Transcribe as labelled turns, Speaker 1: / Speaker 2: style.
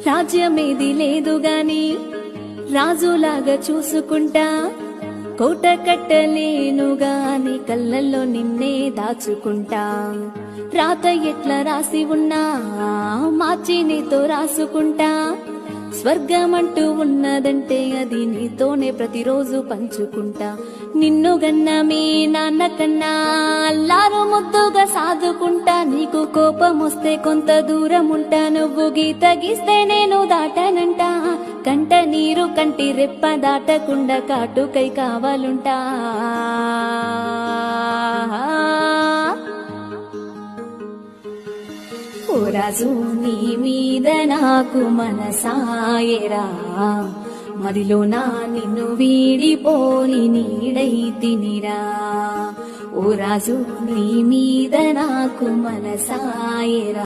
Speaker 1: రాజ్యమేది లేదు గాని రాజులాగా చూసుకుంటా, కోట కట్టలేను గాని కళ్ళల్లో నిన్నే దాచుకుంటా. రాత ఎట్లా రాసి ఉన్నా మార్చి నీతో రాసుకుంటా, స్వర్గమంటూ ఉన్నదంటే అది నీతోనే ప్రతిరోజు పంచుకుంటా. నిన్ను గన్న మీ నాన్న కన్నా అల్లారు ముద్దుగా సాదుకుంటా, నీకు కోపం వస్తే కొంత దూరం ఉంటా, నువ్వు గీత గీస్తే నేను దాటనంట, కంట నీరు కంటి రెప్ప దాటకుండా కాటుకై కావాలుంటా. ఓ రాజు నీ మీద నాకు మనసాయరా, మదిలో నా నిన్ను వీడిపోని నీడై తినిరా. ఓ రాజు నీ మీద నాకు మనసాయరా.